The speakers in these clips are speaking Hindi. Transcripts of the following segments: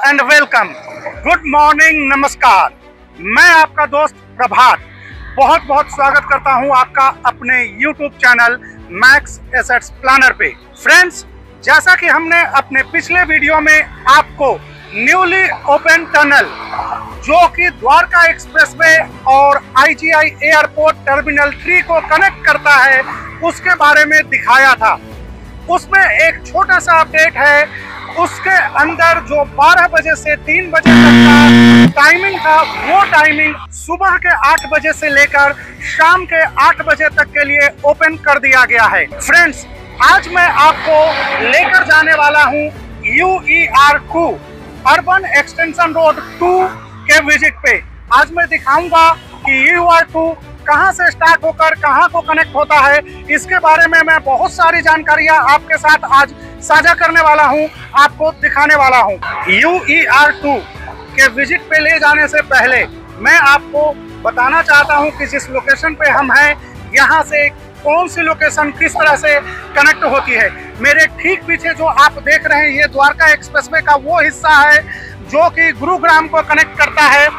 And welcome. गुड मॉर्निंग, नमस्कार। मैं आपका दोस्त प्रभात बहुत बहुत स्वागत करता हूं आपका अपने YouTube channel Max Assets Planner पे। फ्रेंड्स, जैसा कि हमने अपने पिछले वीडियो में आपको न्यूली ओपन टनल जो कि द्वारका एक्सप्रेसवे और IGI एयरपोर्ट टर्मिनल 3 को कनेक्ट करता है उसके बारे में दिखाया था। उसमें एक छोटा सा अपडेट है। उसके अंदर जो 12 बजे से 3 बजे तक का टाइमिंग था, वो टाइमिंग सुबह के 8 बजे से लेकर शाम के 8 बजे तक के लिए ओपन कर दिया गया है। फ्रेंड्स, आज मैं आपको लेकर जाने वाला हूं UER2 अर्बन एक्सटेंशन रोड 2 के विजिट पे। आज मैं दिखाऊंगा कि UER2 कहां से स्टार्ट होकर कहां को कनेक्ट होता है। इसके बारे में मैं बहुत सारी जानकारियां आपके साथ आज साझा करने वाला हूं, आपको दिखाने वाला हूं। UER2 के विजिट पे ले जाने से पहले मैं आपको बताना चाहता हूं कि जिस लोकेशन पे हम हैं, यहां से कौन सी लोकेशन किस तरह से कनेक्ट होती है। मेरे ठीक पीछे जो आप देख रहे हैं, ये द्वारका एक्सप्रेसवे का वो हिस्सा है जो कि गुरुग्राम को कनेक्ट करता है।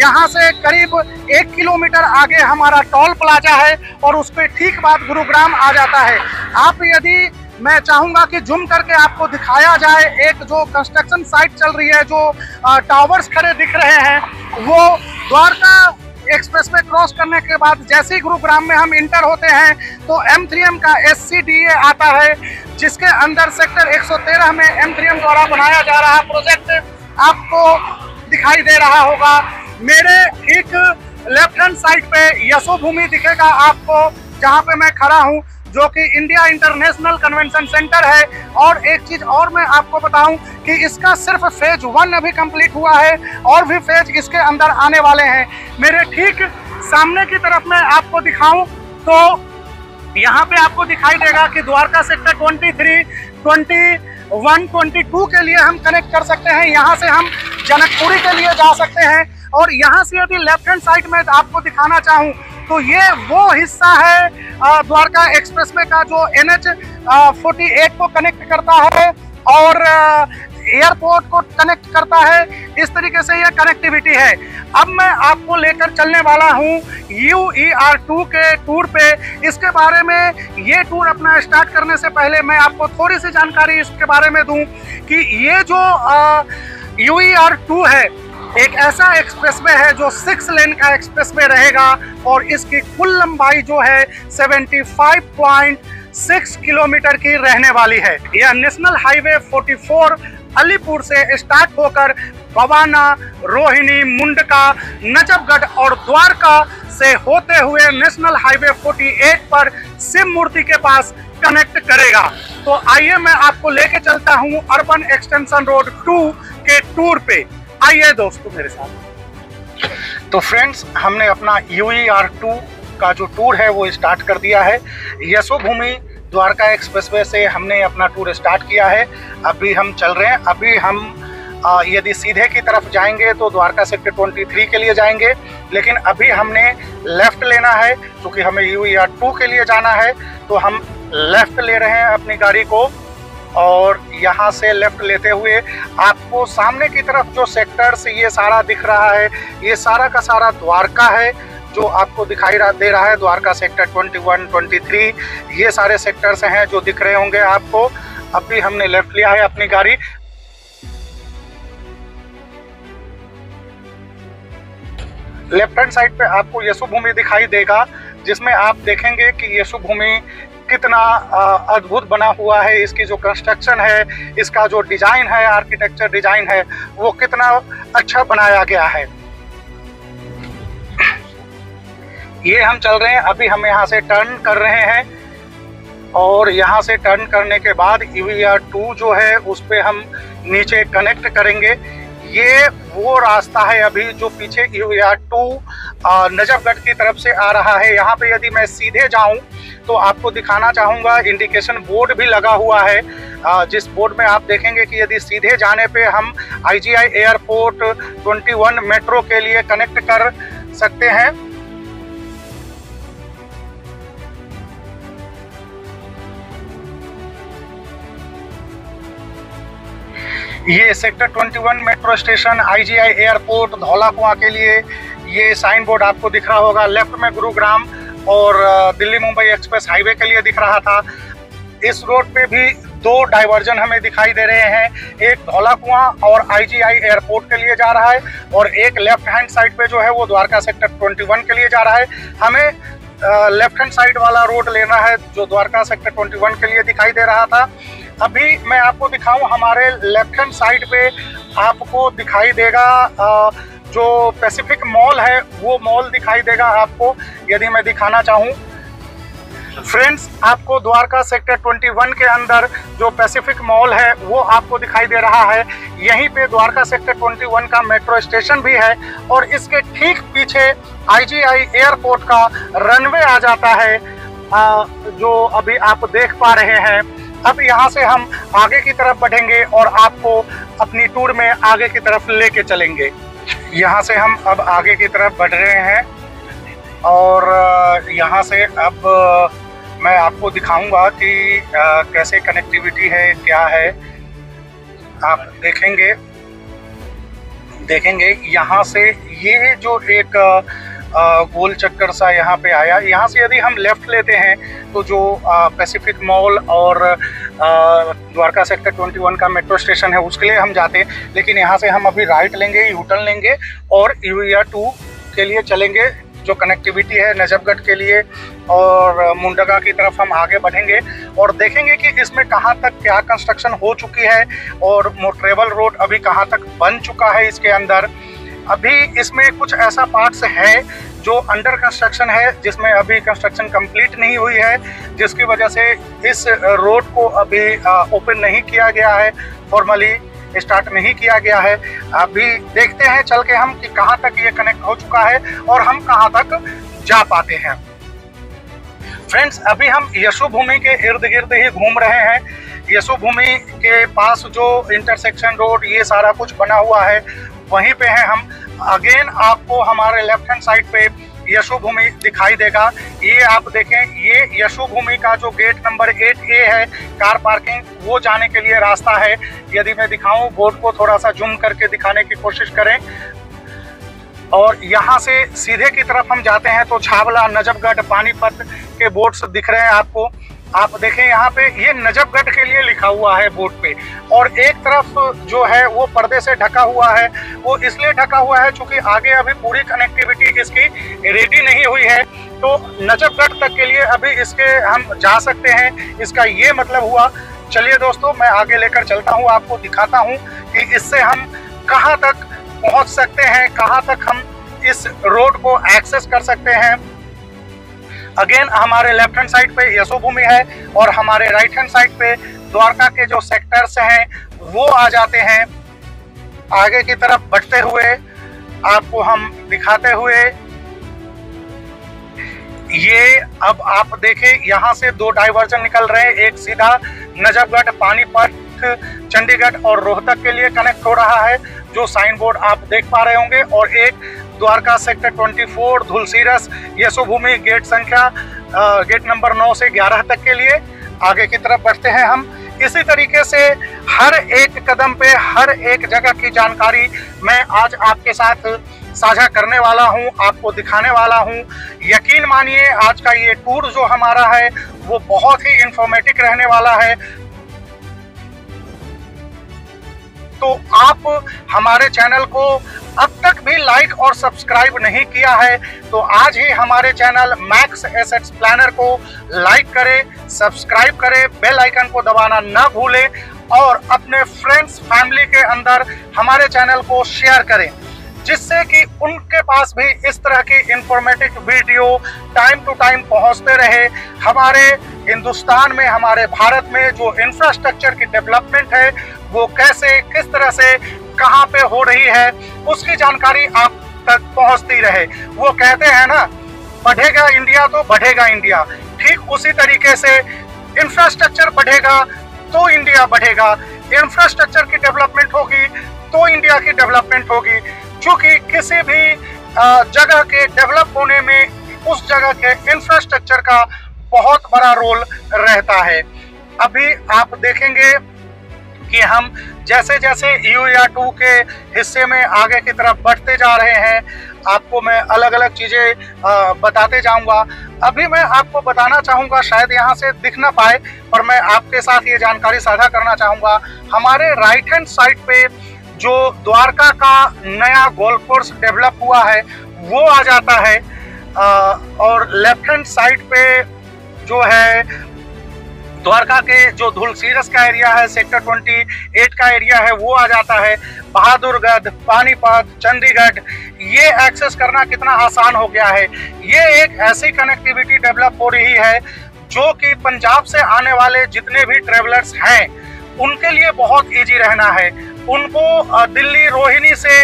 यहाँ से करीब 1 किलोमीटर आगे हमारा टोल प्लाजा है और उसके ठीक बाद गुरुग्राम आ जाता है। आप यदि मैं चाहूँगा कि जूम करके आपको दिखाया जाए, एक जो कंस्ट्रक्शन साइट चल रही है, जो टावर्स खड़े दिख रहे हैं, वो द्वारका एक्सप्रेसवे क्रॉस करने के बाद जैसे ही गुरुग्राम में हम इंटर होते हैं तो M3M का SCDA आता है, जिसके अंदर सेक्टर 113 में M3M द्वारा बनाया जा रहा प्रोजेक्ट आपको दिखाई दे रहा होगा। मेरे ठीक लेफ्ट हैंड साइड पे यशोभूमि दिखेगा आपको, जहां पे मैं खड़ा हूं, जो कि इंडिया इंटरनेशनल कन्वेंशन सेंटर है। और एक चीज और मैं आपको बताऊं कि इसका सिर्फ फेज 1 अभी कंप्लीट हुआ है और भी फेज इसके अंदर आने वाले हैं। मेरे ठीक सामने की तरफ मैं आपको दिखाऊं तो यहाँ पे आपको दिखाई देगा कि द्वारका सेक्टर 23, 21, 22 के लिए हम कनेक्ट कर सकते हैं। यहाँ से हम जनकपुरी के लिए जा सकते हैं। और यहाँ से यदि लेफ्ट हैंड साइड में आपको दिखाना चाहूँ तो ये वो हिस्सा है द्वारका एक्सप्रेसवे का जो NH 48 को कनेक्ट करता है और एयरपोर्ट को कनेक्ट करता है। इस तरीके से यह कनेक्टिविटी है। अब मैं आपको लेकर चलने वाला हूं UER2 के टूर पे। इसके बारे में, ये टूर अपना स्टार्ट करने से पहले मैं आपको थोड़ी सी जानकारी इसके बारे में दूं कि ये जो UER2 है, एक ऐसा एक्सप्रेसवे है जो 6 लेन का एक्सप्रेसवे रहेगा और इसकी कुल लंबाई जो है 75.6 किलोमीटर की रहने वाली है। यह नेशनल हाईवे 44 अलीपुर से स्टार्ट होकर बवाना, रोहिणी, मुंडका, नजफगढ़ और द्वारका से होते हुए नेशनल हाईवे 48 पर शिव मूर्ति के पास कनेक्ट करेगा। तो आइए मैं आपको लेके चलता हूं अर्बन एक्सटेंशन रोड 2 के टूर पे। आइए दोस्तों मेरे साथ। तो फ्रेंड्स, हमने अपना UER2 का जो टूर है वो स्टार्ट कर दिया है। यशोभूमि द्वारका एक्सप्रेसवे से हमने अपना टूर स्टार्ट किया है। अभी हम चल रहे हैं। अभी हम यदि सीधे की तरफ जाएंगे तो द्वारका सेक्टर 23 के लिए जाएंगे, लेकिन अभी हमने लेफ्ट लेना है क्योंकि हमें UER2 के लिए जाना है। तो हम लेफ्ट ले रहे हैं अपनी गाड़ी को और यहाँ से लेफ्ट लेते हुए आपको सामने की तरफ जो सेक्टर्स ये सारा दिख रहा है, ये सारा का सारा द्वारका है जो आपको दिखाई दे रहा है। द्वारका सेक्टर 21, 23 ये सारे सेक्टर्स हैं जो दिख रहे होंगे आपको। अभी हमने लेफ्ट लिया है अपनी गाड़ी। लेफ्ट हैंड साइड पे आपको यशोभूमि दिखाई देगा, जिसमें आप देखेंगे कि यशोभूमि कितना अद्भुत बना हुआ है। इसकी जो कंस्ट्रक्शन है, इसका जो डिजाइन है, आर्किटेक्चर डिजाइन है, वो कितना अच्छा बनाया गया है। ये हम चल रहे हैं। अभी हम यहाँ से टर्न कर रहे हैं और यहाँ से टर्न करने के बाद UER2 जो है उस पे हम नीचे कनेक्ट करेंगे। ये वो रास्ता है अभी जो पीछे UER2 नजफगढ़ की तरफ से आ रहा है। यहाँ पे यदि मैं सीधे जाऊँ तो आपको दिखाना चाहूँगा, इंडिकेशन बोर्ड भी लगा हुआ है, जिस बोर्ड में आप देखेंगे कि यदि सीधे जाने पे हम IGI एयरपोर्ट 21 मेट्रो के लिए कनेक्ट कर सकते हैं। ये sector 21 metro station, IGI airport, Dhaula कुआं के लिए ये साइन बोर्ड आपको दिख रहा होगा। लेफ्ट में गुरुग्राम और दिल्ली मुंबई एक्सप्रेस हाईवे के लिए दिख रहा था। इस रोड पे भी दो डाइवर्जन हमें दिखाई दे रहे हैं, एक धौला कुआं और IGI एयरपोर्ट के लिए जा रहा है, और एक लेफ्ट हैंड साइड पे जो है वो द्वारका सेक्टर 21 के लिए जा रहा है। हमें लेफ्ट हैंड साइड वाला रोड लेना है जो द्वारका सेक्टर 21 के लिए दिखाई दे रहा था। अभी मैं आपको दिखाऊं, हमारे लेफ्ट हैंड साइड पे आपको दिखाई देगा जो पैसिफिक मॉल है, वो मॉल दिखाई देगा आपको, यदि मैं दिखाना चाहूँ। फ्रेंड्स, आपको द्वारका सेक्टर 21 के अंदर जो पैसिफिक मॉल है वो आपको दिखाई दे रहा है। यहीं पे द्वारका सेक्टर 21 का मेट्रो स्टेशन भी है, और इसके ठीक पीछे IGI एयरपोर्ट का रनवे आ जाता है, जो अभी आप देख पा रहे हैं। अब यहाँ से हम आगे की तरफ बढ़ेंगे और आपको अपनी टूर में आगे की तरफ लेके चलेंगे। यहाँ से हम अब आगे की तरफ बढ़ रहे हैं, और यहाँ से अब मैं आपको दिखाऊंगा कि कैसे कनेक्टिविटी है, क्या है। आप देखेंगे यहाँ से ये जो एक गोल चक्कर सा यहाँ पे आया, यहाँ से यदि हम लेफ्ट लेते हैं तो जो पैसिफिक मॉल और द्वारका सेक्टर 21 का मेट्रो स्टेशन है उसके लिए हम जाते हैं, लेकिन यहाँ से हम अभी राइट लेंगे, यू टर्न लेंगे और UER 2 के लिए चलेंगे, जो कनेक्टिविटी है नजफगढ़ के लिए, और मुंडगा की तरफ हम आगे बढ़ेंगे और देखेंगे कि इसमें कहाँ तक क्या कंस्ट्रक्शन हो चुकी है और मोटरेबल रोड अभी कहाँ तक बन चुका है। इसके अंदर अभी इसमें कुछ ऐसा पार्ट्स है जो अंडर कंस्ट्रक्शन है, जिसमें अभी कंस्ट्रक्शन कंप्लीट नहीं हुई है, जिसकी वजह से इस रोड को अभी ओपन नहीं किया गया है, फॉर्मली स्टार्ट नहीं किया गया है। अभी देखते हैं चल के हम कि कहाँ तक ये कनेक्ट हो चुका है और हम कहाँ तक जा पाते हैं। फ्रेंड्स, अभी हम यशु भूमि के इर्द गिर्द ही घूम रहे हैं। यशु भूमि के पास जो इंटरसेक्शन रोड ये सारा कुछ बना हुआ है वहीं पे है हम। अगेन आपको हमारे लेफ्ट हैंड साइड पे यशु भूमि दिखाई देगा। ये आप देखें, ये यशु भूमि का जो गेट नंबर 8A है, कार पार्किंग, वो जाने के लिए रास्ता है। यदि मैं दिखाऊं, बोर्ड को थोड़ा सा जूम करके दिखाने की कोशिश करें, और यहाँ से सीधे की तरफ हम जाते हैं तो छावला, नजफगढ़, पानीपत के बोर्ड्स दिख रहे हैं आपको। आप देखें यहाँ पे ये नजफगढ़ के लिए लिखा हुआ है बोर्ड पे, और एक तरफ जो है वो पर्दे से ढका हुआ है। वो इसलिए ढका हुआ है क्योंकि आगे अभी पूरी कनेक्टिविटी इसकी रेडी नहीं हुई है, तो नजफगढ़ तक के लिए अभी इसके हम जा सकते हैं, इसका ये मतलब हुआ। चलिए दोस्तों, मैं आगे लेकर चलता हूँ, आपको दिखाता हूँ कि इससे हम कहाँ तक पहुँच सकते हैं, कहाँ तक हम इस रोड को एक्सेस कर सकते हैं। अगेन हमारे लेफ्ट हैंड साइड पे यशु भूमि है और हमारे राइट हैंड साइड पे द्वारका के जो सेक्टर्स हैं वो आ जाते हैं। आगे की तरफ बढ़ते हुए आपको हम दिखाते हुए, ये अब आप देखें यहाँ से दो डाइवर्जन निकल रहे हैं, एक सीधा नजफगढ़, पानीपत, चंडीगढ़ और रोहतक के लिए कनेक्ट हो रहा है, जो साइन बोर्ड आप देख पा रहे होंगे, और एक द्वारका सेक्टर 24, धुलसीरस, यशु भूमि गेट नंबर 9 से 11 तक के लिए। आगे की तरफ बढ़ते हैं हम। इसी तरीके से हर एक कदम पे हर एक जगह की जानकारी मैं आज आपके साथ साझा करने वाला हूं, आपको दिखाने वाला हूं। यकीन मानिए आज का ये टूर जो हमारा है वो बहुत ही इंफॉर्मेटिव रहने वाला है। तो आप हमारे चैनल को अब तक भी लाइक और सब्सक्राइब नहीं किया है तो आज ही हमारे चैनल मैक्स एसेट्स प्लानर को लाइक करें, सब्सक्राइब करें, बेल आइकन को दबाना ना भूलें, और अपने फ्रेंड्स फैमिली के अंदर हमारे चैनल को शेयर करें, जिससे कि उनके पास भी इस तरह की informative video time to time पहुंचते रहे। हमारे हिंदुस्तान में, हमारे भारत में जो इंफ्रास्ट्रक्चर की डेवलपमेंट है वो कैसे, किस तरह से, कहां पे हो रही है, उसकी जानकारी आप तक पहुंचती रहे। वो कहते हैं ना, बढ़ेगा इंडिया तो बढ़ेगा इंडिया, ठीक उसी तरीके से इंफ्रास्ट्रक्चर बढ़ेगा तो इंडिया बढ़ेगा, इंफ्रास्ट्रक्चर की डेवलपमेंट होगी तो इंडिया की डेवलपमेंट होगी। क्योंकि किसी भी जगह के डेवलप होने में उस जगह के इंफ्रास्ट्रक्चर का बहुत बड़ा रोल रहता है। अभी आप देखेंगे कि हम जैसे जैसे UER2 के हिस्से में आगे की तरफ बढ़ते जा रहे हैं, आपको मैं अलग अलग चीज़ें बताते जाऊंगा। अभी मैं आपको बताना चाहूँगा, शायद यहाँ से दिख ना पाए, पर मैं आपके साथ ये जानकारी साझा करना चाहूँगा। हमारे राइट हैंड साइड पे जो द्वारका का नया गोल्फ कोर्स डेवलप हुआ है वो आ जाता है, और लेफ्ट हैंड साइड पे जो है द्वारका के जो धुलसीरस का एरिया है, सेक्टर 28 का एरिया है, वो आ जाता है। बहादुरगढ़, पानीपत, चंडीगढ़, ये एक्सेस करना कितना आसान हो गया है। ये एक ऐसी कनेक्टिविटी डेवलप हो रही है जो कि पंजाब से आने वाले जितने भी ट्रेवलर्स हैं उनके लिए बहुत इजी रहना है। उनको दिल्ली रोहिणी से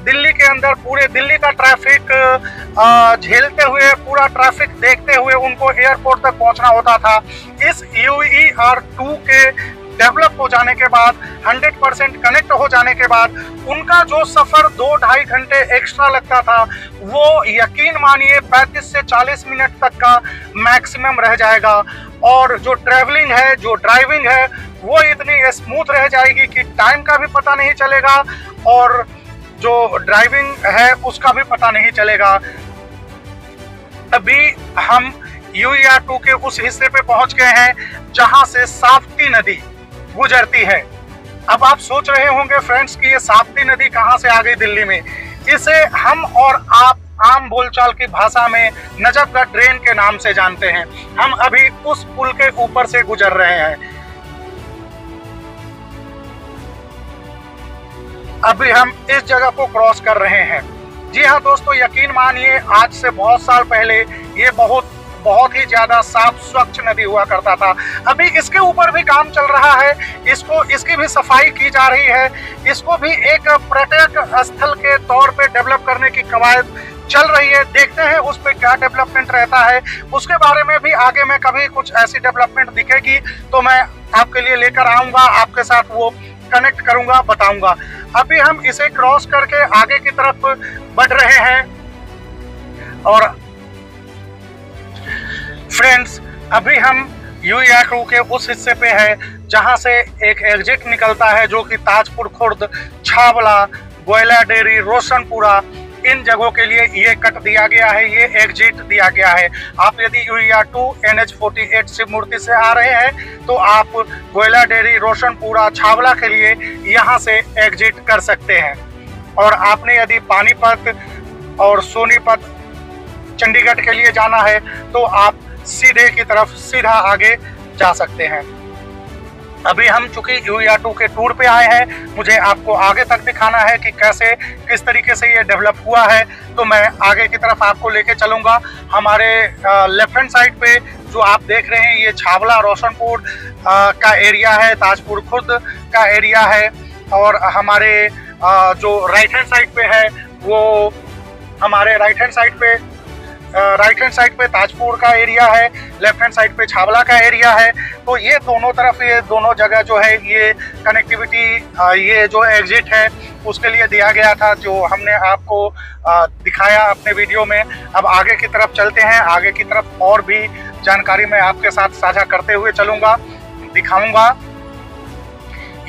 दिल्ली के अंदर पूरे दिल्ली का ट्रैफिक झेलते हुए, पूरा ट्रैफिक देखते हुए उनको एयरपोर्ट तक पहुंचना होता था। इस UER2 के डेवलप हो जाने के बाद, 100% कनेक्ट हो जाने के बाद उनका जो सफ़र 2-2.5 घंटे एक्स्ट्रा लगता था वो यकीन मानिए 35 से 40 मिनट तक का मैक्सिमम रह जाएगा। और जो ट्रैवलिंग है, जो ड्राइविंग है, वो इतनी स्मूथ रह जाएगी कि टाइम का भी पता नहीं चलेगा और जो ड्राइविंग है उसका भी पता नहीं चलेगा। अभी हम UER2 के उस हिस्से पे पहुंच गए हैं जहां से साप्ती नदी गुजरती है। अब आप सोच रहे होंगे फ्रेंड्स कि ये साप्ती नदी कहां से आ गई दिल्ली में। इसे हम और आप आम बोलचाल की भाषा में नजफगढ़ ड्रेन के नाम से जानते हैं। हम अभी उस पुल के ऊपर से गुजर रहे हैं। अभी हम इस जगह को क्रॉस कर रहे हैं। जी हाँ दोस्तों, यकीन मानिए आज से बहुत साल पहले ये बहुत ही ज्यादा साफ स्वच्छ नदी हुआ करता था। अभी इसके ऊपर भी काम चल रहा है, इसकी भी सफाई की जा रही है। इसको भी एक पर्यटक स्थल के तौर पे डेवलप करने की कवायद चल रही है। देखते हैं उस पर क्या डेवलपमेंट रहता है। उसके बारे में भी आगे में कभी कुछ ऐसी डेवलपमेंट दिखेगी तो मैं आपके लिए लेकर आऊंगा, आपके साथ वो कनेक्ट करूंगा, बताऊंगा। अभी हम इसे क्रॉस करके आगे की तरफ बढ़ रहे हैं। और फ्रेंड्स, अभी हम UER2 के उस हिस्से पे है जहां से एक एग्जिट निकलता है जो कि ताजपुर खुर्द, छावला, गोयला डेरी, रोशनपुरा, इन जगहों के लिए ये कट दिया गया है, ये एग्जिट दिया गया है। आप यदि UER2 NH48 शिव मूर्ति से आ रहे हैं तो आप गोयला डेरी, रोशनपुरा, छावला के लिए यहाँ से एग्जिट कर सकते हैं। और आपने यदि पानीपत और सोनीपत, चंडीगढ़ के लिए जाना है तो आप सीधे की तरफ सीधा आगे जा सकते हैं। अभी हम चूंकि UER2 के टूर पे आए हैं, मुझे आपको आगे तक दिखाना है कि कैसे किस तरीके से ये डेवलप हुआ है, तो मैं आगे की तरफ आपको लेके चलूँगा। हमारे लेफ्ट हैंड साइड पे जो आप देख रहे हैं ये छावला, रोशनपुर का एरिया है, ताजपुर खुर्द का एरिया है। और हमारे जो राइट हैंड साइड पे है वो हमारे राइट हैंड साइड पे ताजपुर का एरिया है, लेफ्ट हैंड साइड पे छावला का एरिया है। तो ये दोनों तरफ, ये दोनों जगह जो है ये कनेक्टिविटी, ये जो एग्जिट है उसके लिए दिया गया था, जो हमने आपको दिखाया अपने वीडियो में। अब आगे की तरफ चलते हैं। आगे की तरफ और भी जानकारी मैं आपके साथ साझा करते हुए चलूँगा, दिखाऊँगा।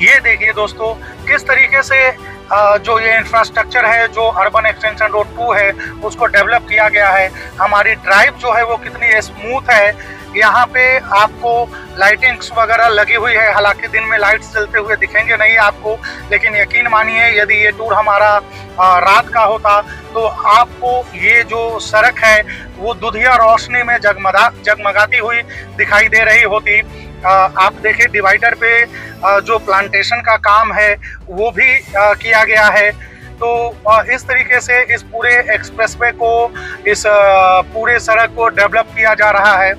ये देखिए दोस्तों, किस तरीके से जो ये इंफ्रास्ट्रक्चर है, जो अर्बन एक्सटेंशन रोड 2 है, उसको डेवलप किया गया है। हमारी ड्राइव जो है वो कितनी स्मूथ है। यहाँ पे आपको लाइटिंग्स वगैरह लगी हुई है, हालांकि दिन में लाइट्स जलते हुए दिखेंगे नहीं आपको, लेकिन यकीन मानिए यदि ये टूर हमारा रात का होता तो आपको ये जो सड़क है वो दुधिया रोशनी में जगमगाती हुई दिखाई दे रही होती। आप देखिए डिवाइडर पे जो प्लांटेशन का काम है वो भी किया गया है। तो इस तरीके से इस पूरे एक्सप्रेसवे को, इस पूरे सड़क को डेवलप किया जा रहा है।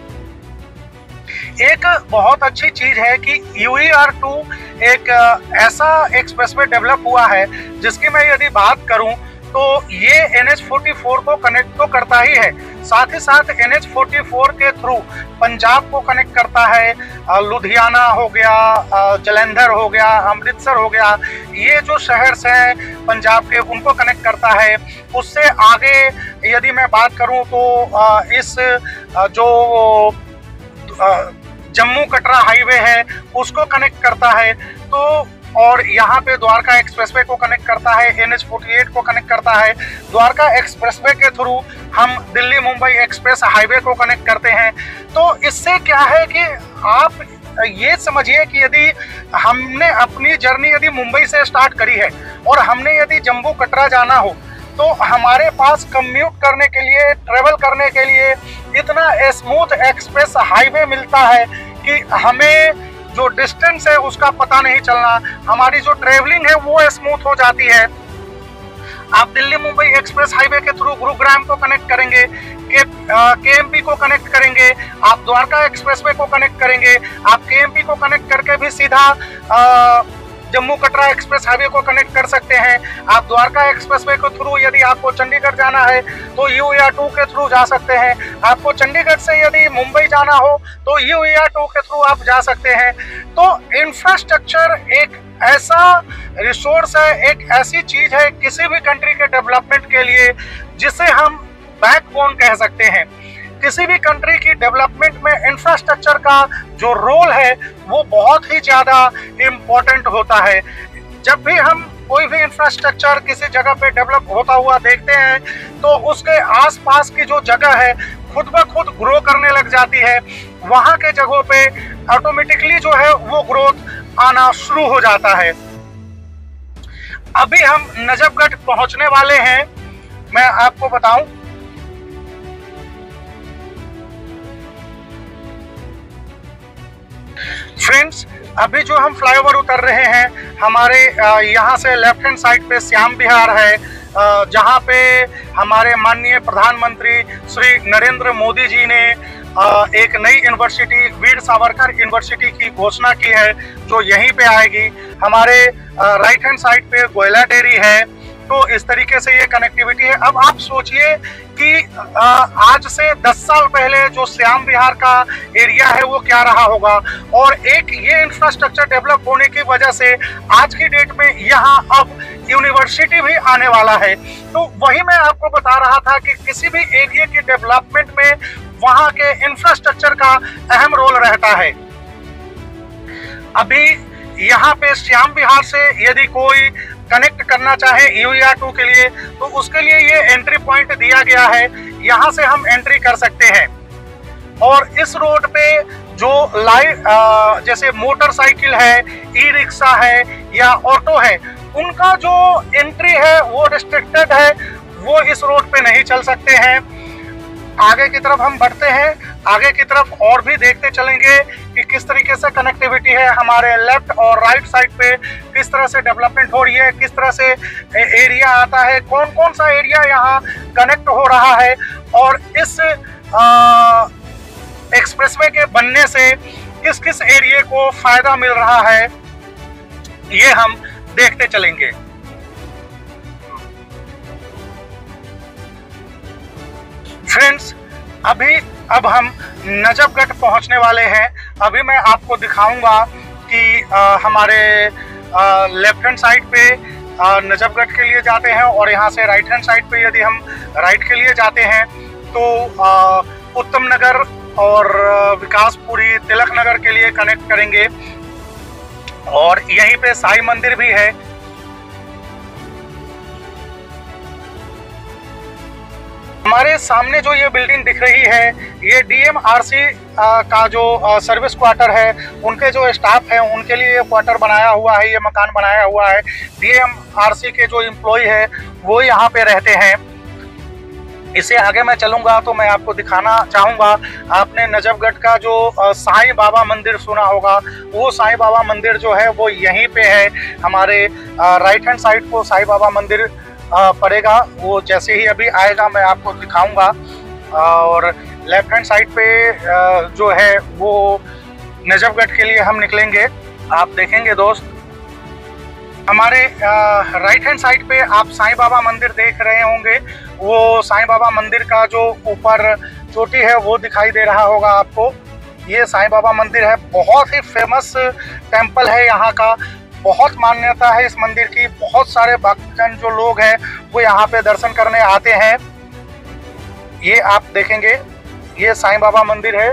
एक बहुत अच्छी चीज है कि UER2 एक ऐसा एक्सप्रेसवे डेवलप हुआ है जिसकी मैं यदि बात करूं तो ये NH44 को कनेक्ट तो करता ही है, साथ ही साथ NH44 के थ्रू पंजाब को कनेक्ट करता है। लुधियाना हो गया, जलंधर हो गया, अमृतसर हो गया, ये जो शहर हैं पंजाब के, उनको कनेक्ट करता है। उससे आगे यदि मैं बात करूं तो इस जो जम्मू कटरा हाईवे है उसको कनेक्ट करता है। तो तो और यहाँ पे द्वारका एक्सप्रेसवे को कनेक्ट करता है, NH-48 को कनेक्ट करता है। द्वारका एक्सप्रेसवे के थ्रू हम दिल्ली मुंबई एक्सप्रेस हाईवे को कनेक्ट करते हैं। तो इससे क्या है कि आप ये समझिए कि यदि हमने अपनी जर्नी यदि मुंबई से स्टार्ट करी है और हमने यदि जम्मू कटरा जाना हो, तो हमारे पास कम्यूट करने के लिए, ट्रेवल करने के लिए इतना स्मूथ एक्सप्रेस हाईवे मिलता है कि हमें जो डिस्टेंस है उसका पता नहीं चलना, हमारी जो ट्रेवलिंग है वो स्मूथ हो जाती है। आप दिल्ली मुंबई एक्सप्रेस हाईवे के थ्रू गुरुग्राम को कनेक्ट करेंगे, KMP को कनेक्ट करेंगे, आप द्वारका एक्सप्रेसवे को कनेक्ट करेंगे, आप KMP को कनेक्ट करके भी सीधा जम्मू कटरा एक्सप्रेस हाईवे को कनेक्ट कर सकते हैं। आप द्वारका एक्सप्रेसवे के थ्रू यदि आपको चंडीगढ़ जाना है तो U या 2 के थ्रू जा सकते हैं। आपको चंडीगढ़ से यदि मुंबई जाना हो तो U या 2 के थ्रू आप जा सकते हैं। तो इंफ्रास्ट्रक्चर एक ऐसा रिसोर्स है, एक ऐसी चीज है किसी भी कंट्री के डेवलपमेंट के लिए जिसे हम बैकबोन कह सकते हैं। किसी भी कंट्री की डेवलपमेंट में इंफ्रास्ट्रक्चर का जो रोल है वो बहुत ही ज़्यादा इम्पोर्टेंट होता है। जब भी हम कोई भी इंफ्रास्ट्रक्चर किसी जगह पे डेवलप होता हुआ देखते हैं तो उसके आसपास की जो जगह है खुद ब खुद ग्रो करने लग जाती है। वहाँ के जगहों पे ऑटोमेटिकली जो है वो ग्रोथ आना शुरू हो जाता है। अभी हम नजफगढ़ पहुँचने वाले हैं। मैं आपको बताऊं, फ्रेंड्स, अभी जो हम फ्लाईओवर उतर रहे हैं, हमारे यहाँ से लेफ्ट हैंड साइड पे श्याम विहार है, जहाँ पे हमारे माननीय प्रधानमंत्री श्री नरेंद्र मोदी जी ने एक नई यूनिवर्सिटी वीर सावरकर यूनिवर्सिटी की घोषणा की है जो यहीं पे आएगी। हमारे राइट हैंड साइड पे गोयला डेयरी है। तो इस तरीके से ये कनेक्टिविटी है। अब आप सोचिए कि आज से 10 साल पहले जो श्याम विहार का एरिया है वो क्या रहा होगा, और एक ये इंफ्रास्ट्रक्चर डेवलप होने की वजह से आज की डेट में यहाँ अब यूनिवर्सिटी भी आने वाला है। तो वही मैं आपको बता रहा था कि किसी भी एरिया की डेवलपमेंट में वहाँ के इंफ्रास्ट्रक्चर का अहम रोल रहता है। अभी यहाँ पे श्याम विहार से यदि कोई कनेक्ट करना चाहे U या 2 के लिए तो उसके लिए ये एंट्री पॉइंट दिया गया है, यहाँ से हम एंट्री कर सकते हैं। और इस रोड पे जो जैसे मोटरसाइकिल है, ई रिक्शा है या ऑटो है, उनका जो एंट्री है वो रिस्ट्रिक्टेड है, वो इस रोड पे नहीं चल सकते हैं। आगे की तरफ हम बढ़ते हैं, आगे की तरफ और भी देखते चलेंगे कि किस तरीके से कनेक्टिविटी है हमारे लेफ्ट और राइट साइड पे, किस तरह से डेवलपमेंट हो रही है, किस तरह से एरिया आता है, कौन कौन सा एरिया यहाँ कनेक्ट हो रहा है, और इस एक्सप्रेसवे के बनने से किस किस एरिया को फायदा मिल रहा है, ये हम देखते चलेंगे। फ्रेंड्स, अब हम नजफगढ़ पहुंचने वाले हैं। अभी मैं आपको दिखाऊंगा कि हमारे लेफ्ट हैंड साइड पे नजफगढ़ के लिए जाते हैं और यहाँ से राइट हैंड साइड पे यदि हम राइट के लिए जाते हैं तो उत्तम नगर और विकासपुरी, तिलक नगर के लिए कनेक्ट करेंगे। और यहीं पे साईं मंदिर भी है। हमारे सामने जो ये बिल्डिंग दिख रही है, ये DMRC का जो सर्विस क्वार्टर है, उनके जो स्टाफ हैं उनके लिए ये क्वार्टर बनाया हुआ है, ये मकान बनाया हुआ है। DMRC के जो एम्प्लॉय है वो यहाँ पे रहते हैं। इससे आगे मैं चलूँगा तो मैं आपको दिखाना चाहूँगा, आपने नजफगढ़ का जो साईं बाबा मंदिर सुना होगा, वो साईं बाबा मंदिर जो है वो यहीं पे है। हमारे राइट हैंड साइड को साईं बाबा मंदिर पड़ेगा, वो जैसे ही अभी आएगा मैं आपको दिखाऊंगा। और लेफ्ट हैंड साइड पे जो है वो नजफगढ़ के लिए हम निकलेंगे। आप देखेंगे दोस्त, हमारे राइट हैंड साइड पे आप साईं बाबा मंदिर देख रहे होंगे। वो साईं बाबा मंदिर का जो ऊपर चोटी है वो दिखाई दे रहा होगा आपको। ये साईं बाबा मंदिर है, बहुत ही फेमस टेम्पल है यहाँ का, बहुत मान्यता है इस मंदिर की। बहुत सारे भक्तजन जो लोग हैं वो यहाँ पे दर्शन करने आते हैं। ये आप देखेंगे, ये साईं बाबा मंदिर है।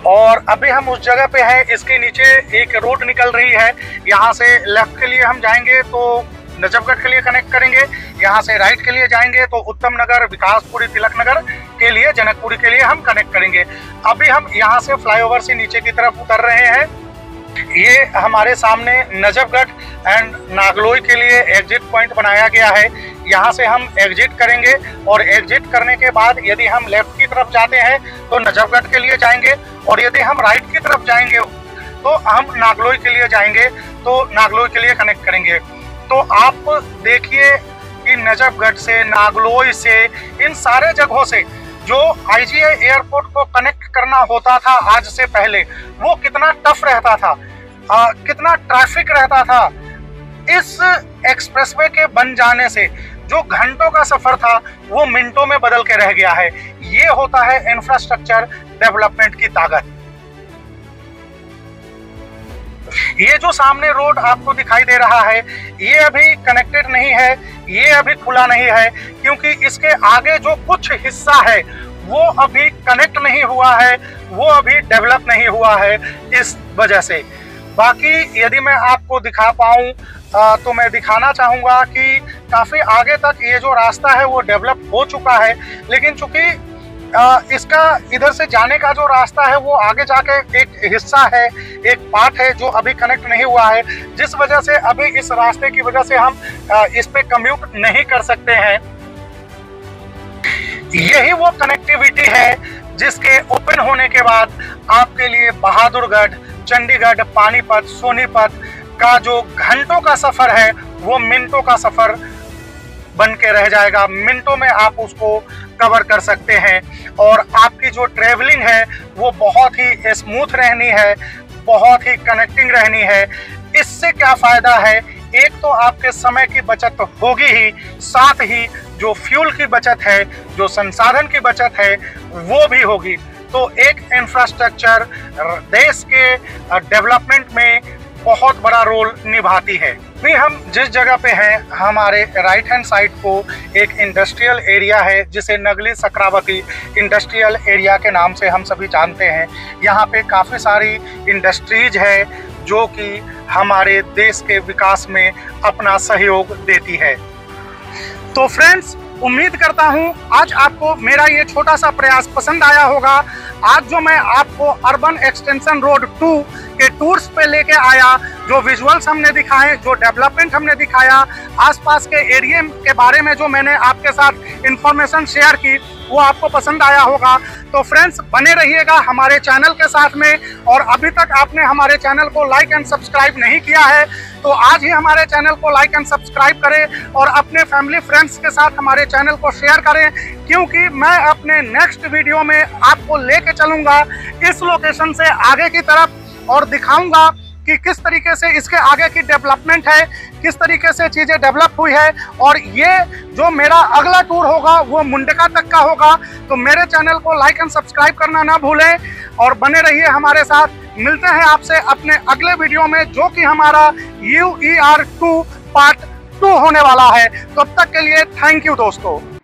और अभी हम उस जगह पे हैं। इसके नीचे एक रोड निकल रही है, यहाँ से लेफ्ट के लिए हम जाएंगे तो नजफगढ़ के लिए कनेक्ट करेंगे, यहाँ से राइट के लिए जाएंगे तो उत्तम नगर, विकासपुरी, तिलक नगर के लिए, जनकपुरी के लिए हम कनेक्ट करेंगे। अभी हम यहाँ से फ्लाईओवर से नीचे की तरफ उतर रहे हैं। ये हमारे सामने नजफगढ़ एंड नागलोई के लिए एग्जिट पॉइंट बनाया गया है। यहाँ से हम एग्जिट करेंगे और एग्जिट करने के बाद यदि हम लेफ्ट की तरफ जाते हैं तो नजफगढ़ के लिए जाएंगे, और यदि हम राइट की तरफ जाएंगे तो हम नागलोई के लिए जाएंगे, तो नागलोई के लिए कनेक्ट करेंगे। तो आप देखिए कि नजफगढ़ से, नागलोई से, इन सारे जगहों से जो IGI एयरपोर्ट को कनेक्ट करना होता था आज से पहले, वो कितना टफ रहता था, कितना ट्रैफिक रहता था। इस एक्सप्रेसवे के बन जाने से जो घंटों का सफर था वो मिनटों में बदल के रह गया है। ये होता है इंफ्रास्ट्रक्चर डेवलपमेंट की ताकत। ये जो सामने रोड आपको दिखाई दे रहा है, ये अभी कनेक्टेड नहीं है, ये अभी खुला नहीं है, क्योंकि इसके आगे जो कुछ हिस्सा है वो अभी कनेक्ट नहीं हुआ है, वो अभी डेवलप नहीं हुआ है, इस वजह से। बाकी यदि मैं आपको दिखा पाऊँ तो मैं दिखाना चाहूँगा कि काफ़ी आगे तक ये जो रास्ता है वो डेवलप हो चुका है, लेकिन चूंकि इसका इधर से जाने का जो रास्ता है वो आगे जाके एक हिस्सा है, एक पार्ट है जो अभी कनेक्ट नहीं हुआ है, जिस वजह से अभी इस रास्ते की वजह से हम इस पे कम्यूट नहीं कर सकते हैं। यही वो कनेक्टिविटी है जिसके ओपन होने के बाद आपके लिए बहादुरगढ़, चंडीगढ़, पानीपत, सोनीपत का जो घंटों का सफर है वो मिनटों का सफर बन के रह जाएगा। मिनटों में आप उसको कवर कर सकते हैं और आपकी जो ट्रेवलिंग है वो बहुत ही स्मूथ रहनी है, बहुत ही कनेक्टिंग रहनी है। इससे क्या फ़ायदा है, एक तो आपके समय की बचत होगी ही, साथ ही जो फ्यूल की बचत है, जो संसाधन की बचत है वो भी होगी। तो एक इंफ्रास्ट्रक्चर देश के डेवलपमेंट में बहुत बड़ा रोल निभाती है। भी हम जिस जगह पे हैं, हमारे राइट हैंड साइड को एक इंडस्ट्रियल एरिया है जिसे नगली सक्रावती इंडस्ट्रियल एरिया के नाम से हम सभी जानते हैं। यहाँ पे काफ़ी सारी इंडस्ट्रीज है जो कि हमारे देश के विकास में अपना सहयोग देती है। तो फ्रेंड्स, उम्मीद करता हूँ आज आपको मेरा ये छोटा सा प्रयास पसंद आया होगा। आज जो मैं आपको अर्बन एक्सटेंशन रोड 2 के टूर्स पे लेके आया, जो विजुअल्स हमने दिखाए, जो डेवलपमेंट हमने दिखाया, आसपास के एरिया के बारे में जो मैंने आपके साथ इंफॉर्मेशन शेयर की, वो आपको पसंद आया होगा। तो फ्रेंड्स, बने रहिएगा हमारे चैनल के साथ में, और अभी तक आपने हमारे चैनल को लाइक एंड सब्सक्राइब नहीं किया है तो आज ही हमारे चैनल को लाइक एंड सब्सक्राइब करें और अपने फैमिली फ्रेंड्स के साथ हमारे चैनल को शेयर करें, क्योंकि मैं अपने नेक्स्ट वीडियो में आपको लेके चलूँगा इस लोकेशन से आगे की तरफ और दिखाऊंगा कि किस तरीके से इसके आगे की डेवलपमेंट है, किस तरीके से चीज़ें डेवलप हुई है। और ये जो मेरा अगला टूर होगा वो मुंडका तक का होगा। तो मेरे चैनल को लाइक एंड सब्सक्राइब करना ना भूलें और बने रहिए हमारे साथ। मिलते हैं आपसे अपने अगले वीडियो में, जो कि हमारा UER 2 पार्ट 2 होने वाला है। तब तक के लिए थैंक यू दोस्तों।